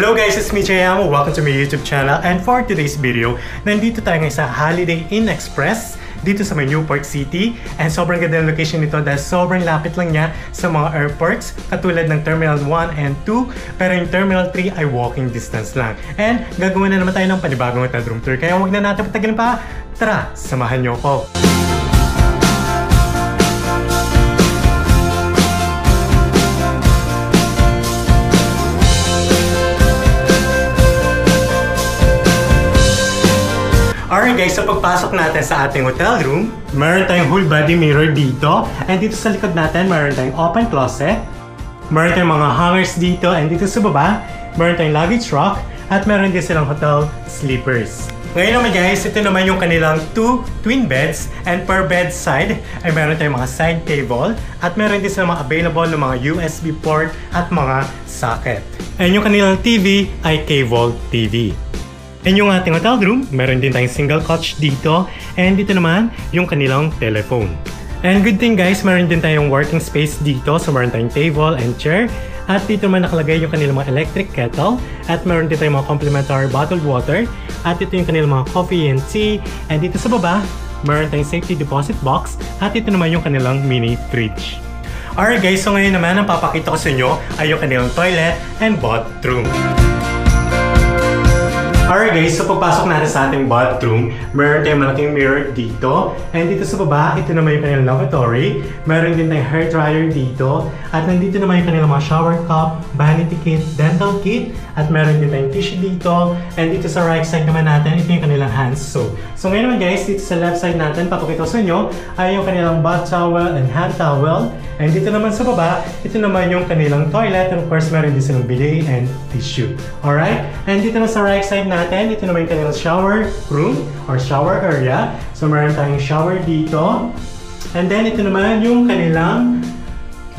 Hello guys, it's me Jayamo. Welcome to my YouTube channel. And for today's video, nandito tayo ngayon sa Holiday Inn Express dito sa may Newport City. And sobrang ganda ng location nito dahil sobrang lapit lang niya sa mga airports katulad ng Terminal 1 and 2. Pero yung Terminal 3 ay walking distance lang. And gagawin na naman tayo ng panibagong hotel room tour. Kaya huwag na natin patagalin pa. Tara, samahan niyo ako. Alright guys, so pagpasok natin sa ating hotel room, meron tayong whole body mirror dito. And dito sa likod natin, meron tayong open closet. Meron tayong mga hangers dito. And dito sa baba, meron tayong luggage rack. At meron din silang hotel sleepers. Ngayon naman guys, ito naman yung kanilang 2 twin beds. And per bed side, ay meron tayong mga side table. At meron din silang mga available ng mga USB port at mga socket. And yung kanilang TV ay cable TV. And yung ating hotel room, meron din tayong single couch dito. And dito naman, yung kanilang telephone. And good thing guys, meron din tayong working space dito. So meron tayong table and chair. At dito naman nakalagay yung kanilang mga electric kettle. At meron din tayong mga complimentary bottled water. At ito yung kanilang mga coffee and tea. And dito sa baba, meron tayong safety deposit box. At ito naman yung kanilang mini fridge. Alright guys, so ngayon naman ang papakita ko sa inyo ay yung kanilang toilet and bathroom. Alright guys, so pagpasok natin sa ating bathroom, meron tayong malaking mirror dito. And dito sa baba, ito naman yung kanilang lavatory. Meron din tayong hair dryer dito. At nandito naman yung kanilang mga shower cup, vanity kit, dental kit. At meron din tayong tissue dito. And dito sa right side naman natin, ito yung kanilang hand soap. So ngayon naman guys, dito sa left side natin, papakita ko sa inyo, ay yung kanilang bath towel and hand towel. And dito naman sa baba, ito naman yung kanilang toilet. And of course, meron din silang bidet and tissue. Alright? And dito na sa right side natin, ito naman yung kanilang shower room or shower area. So meron tayong shower dito. And then ito naman yung kanilang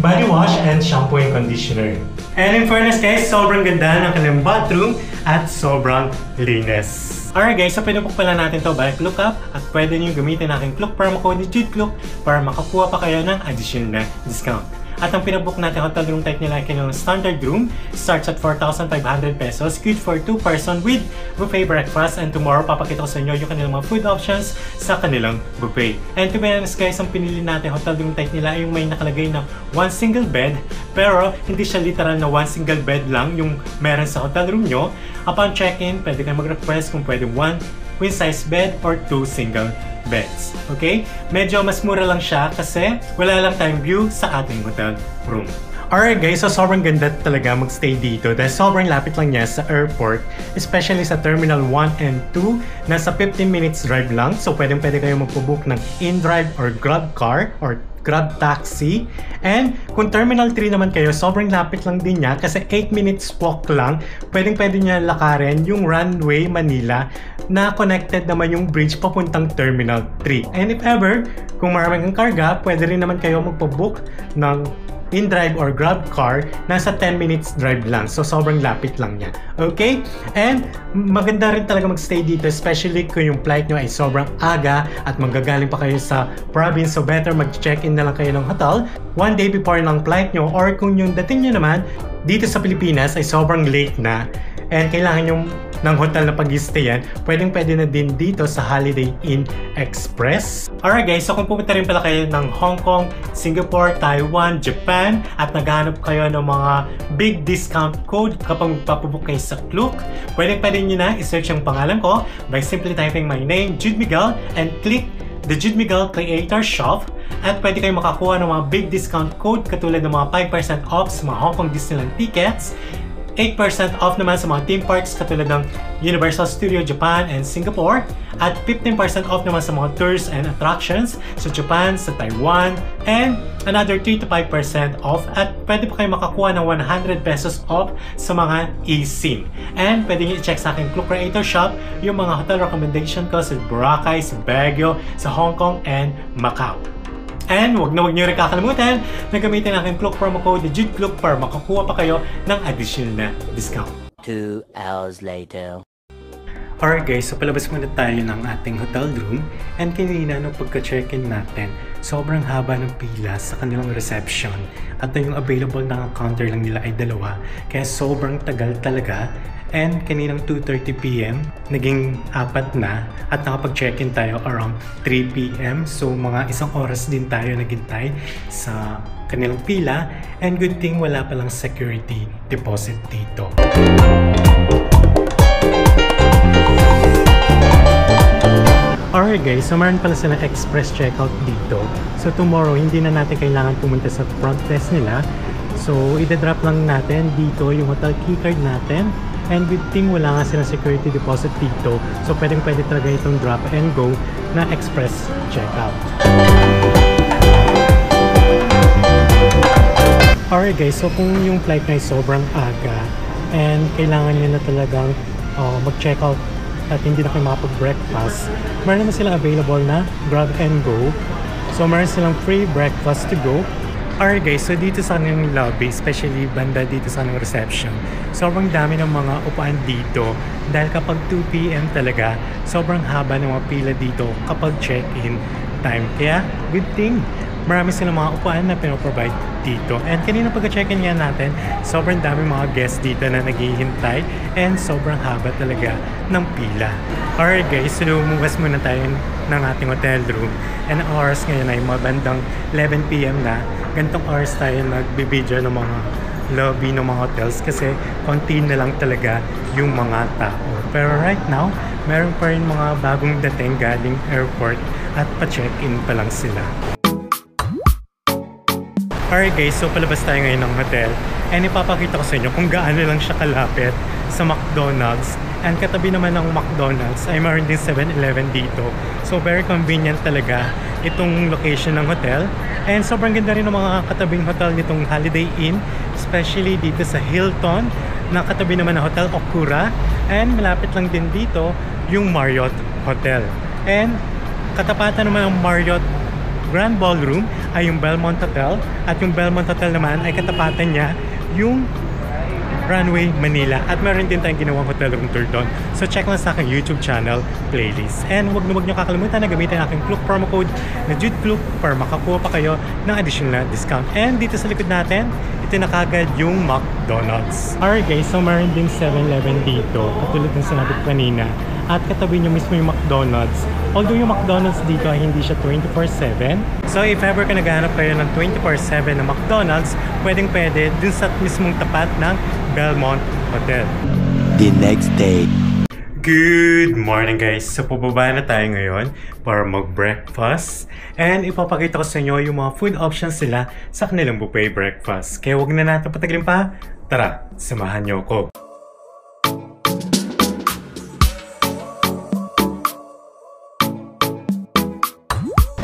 body wash and shampoo and conditioner. And in fairness guys, sobrang ganda ng kanilang bathroom at sobrang linis. Alright guys, so pwede po pala natin to by ClookUp at pwede nyo gamitin aking Klook promo code ni JudeClook para makakuha pa kayo ng additional na discount. At ang pinabook natin hotel room type nila ay kanilang standard room, starts at 4,500 pesos, good for 2 person with buffet breakfast. And tomorrow papakita ko sa inyo yung kanilang mga food options sa kanilang buffet. And to be honest guys, ang pinili natin hotel room type nila ay yung may nakalagay na one single bed, pero hindi siya literal na one single bed lang yung meron sa hotel room nyo. Upon check-in, pwede kayo mag-request kung pwede one queen size bed or 2 single beds. Okay? Medyo mas mura lang siya kasi wala lang tayong view sa ating hotel room. Alright guys, so sobrang ganda talaga magstay dito dahil sobrang lapit lang niya sa airport, especially sa Terminal 1 and 2. Nasa 15 minutes drive lang, so pwede kayo magpo-book ng in-drive or grab car or grab taxi. And kung Terminal 3 naman kayo, sobrang lapit lang din niya kasi 8 minutes walk lang. Pwede niya lakarin yung Runway Manila na connected naman yung bridge papuntang Terminal 3. And if ever, kung maraming kang karga, pwede rin naman kayo magpo-book ng in-drive or grab car, nasa 10 minutes drive lang. So, sobrang lapit lang niya. Okay? And maganda rin talaga magstay dito, especially kung yung flight nyo ay sobrang aga at manggagaling pa kayo sa province. So, better mag-check-in na lang kayo ng hotel one day before ng flight nyo. Or kung yung dating nyo naman, dito sa Pilipinas ay sobrang late na and kailangan yung ng hotel na pag-i-stayan, pwede na din dito sa Holiday Inn Express. Alright guys, so kung pupunta rin pala kayo ng Hong Kong, Singapore, Taiwan, Japan, at naghahanap kayo ng mga big discount code kapag magpapabook kayo sa Klook, pwede nyo na i-search yung pangalan ko by simply typing my name, Jude Miguel, and click the Jude Miguel Creator Shop. At pwede kayo makakuha ng mga big discount code katulad ng mga 5% off sa mga Hong Kong Disneyland tickets, 8% off naman sa mga theme parks katulad ng Universal Studio Japan and Singapore, at 15% off naman sa mga tours and attractions sa Japan, sa Taiwan, and another 3 to 5% off. At pwede pa kayo makakuha ng 100 pesos off sa mga eSIM. And pwede nyo i-check sa aking Klook Creator Shop yung mga hotel recommendation ko sa Boracay, sa Baguio, sa Hong Kong, and Macau. And wag nyo rin kakalimutan na gamitin ang aking Klook promo code ni JudeClook para makakuha pa kayo ng additional na discount. 2 hours later. Alright guys, so palabas muna tayo ng ating hotel room. And kanina nung pagka-check-in natin, sobrang haba ng pila sa kanilang reception at yung available na counter lang nila ay 2, kaya sobrang tagal talaga. And kaninang 2:30 PM, naging 4 na at nakapag-check-in tayo around 3 PM. So mga 1 oras din tayo naghintay sa kanilang pila, and good thing wala palang security deposit dito. Alright guys, so meron pala silang express checkout dito. So tomorrow, hindi na natin kailangan pumunta sa front desk nila. So ida-drop lang natin dito yung hotel keycard natin. And good thing wala nga silang security deposit dito. So pwede talaga itong drop and go na express checkout. Alright guys, so kung yung flight na ay sobrang aga and kailangan nyo na talagang mag-checkout at hindi na kayo makapag-breakfast, meron naman silang available na grab and go. So meron silang free breakfast to go. Alright guys, so dito sa kanilang lobby, especially banda dito sa kanilang reception, sobrang dami ng mga upuan dito dahil kapag 2 PM talaga, sobrang haba ng mga pila dito kapag check-in time. Kaya good thing, marami silang mga upuan na pinoprovide dito. And kanina pagka-check-in nga natin, sobrang dami mga guests dito na naghihintay and sobrang haba talaga ng pila. Alright guys, so lumabas muna tayo ng ating hotel room. And ang oras ngayon ay mga bandang 11 PM na. Gantong oras tayo nagbibideo ng mga lobby ng mga hotels kasi konti na lang talaga yung mga tao. Pero right now, meron pa rin mga bagong dating galing airport at pa-check-in pa lang sila. Alright guys, so palabas tayo ngayon ng hotel and ipapakita ko sa inyo kung gaano lang siya kalapit sa McDonald's. And katabi naman ng McDonald's ay mayroon din 7-Eleven dito. So very convenient talaga itong location ng hotel. And sobrang ganda rin ng mga katabing hotel nitong Holiday Inn, especially dito sa Hilton, na katabi naman ng Hotel Okura. And malapit lang din dito yung Marriott Hotel. And katapatan naman ng Marriott Grand Ballroom ay yung Belmont Hotel. At yung Belmont Hotel naman ay katapatan niya yung Runway Manila. At meron din tayong ginawang hotel room tour doon. So check lang sa aking YouTube channel playlist. And huwag nyo kakalimutan na gamitin ang aking Klook promo code na JudeKlook para makakuha pa kayo ng additional discount. And dito sa likod natin, ito na kagad yung McDonald's. Alright guys, so meron din 7-Eleven dito, katulad ng sinabi ko kanina. At katabi nyo mismo yung McDonald's. Although yung McDonald's dito ay hindi siya 24/7. So if ever ka naghahanap kayo ng 24/7 na McDonald's, pwedeng-pwede dun sa mismong tapat ng Belmont Hotel. The next day. Good morning guys! So pababa na tayo ngayon para mag-breakfast. And ipapakita ko sa inyo yung mga food options nila sa kanilang buffet breakfast. Kaya huwag na natin patagalin pa. Tara, samahan niyo ako.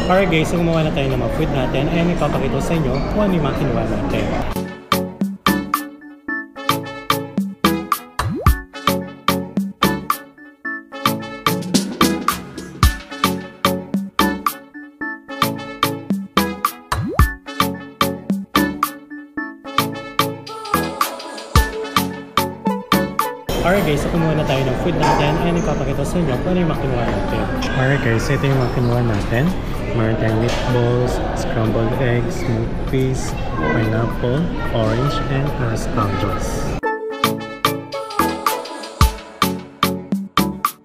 Alright guys, so gumawa na tayo ng mga food natin and ipapakita ko sa inyo kung ano yung mga kinuha natin. Alright guys, so kumuha na tayo ng food natin and ipapakita sa inyo kung ano yung makinuha natin. Alright guys, ito yung makinuha natin. Meron tayong meatballs, scrambled eggs, smoked peas, pineapple, orange, and rascaldos.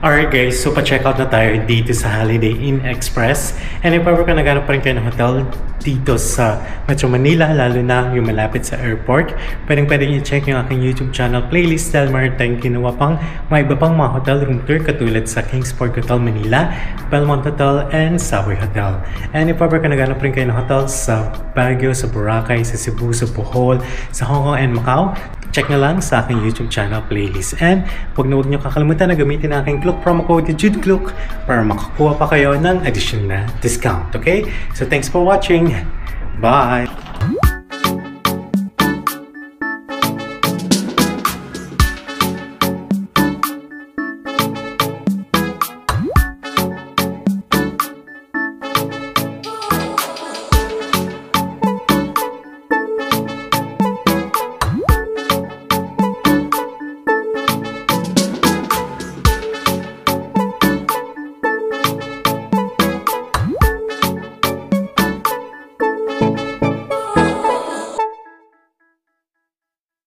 Alright guys, so pa-check out na tayo dito sa Holiday Inn Express. And if ever ka naghanap pa rin kayo ng hotel dito sa Metro Manila, lalo na yung malapit sa airport, pwedeng i-check yung aking YouTube channel playlist dahil meron tayong kinuha pang may iba pang mga hotel room tour katulad sa Kingsport Hotel Manila, Belmont Hotel, and Savoy Hotel. And if ever ka naghanap rin kayo ng hotel sa Baguio, sa Boracay, sa Cebu, sa Bohol, sa Hong Kong, and Macau, check na lang sa aking YouTube channel playlist. And huwag nyo kakalimutan na gamitin ang aking Klook promo code na JudeKlook para makakuha pa kayo ng additional na discount. Okay? So thanks for watching. Bye!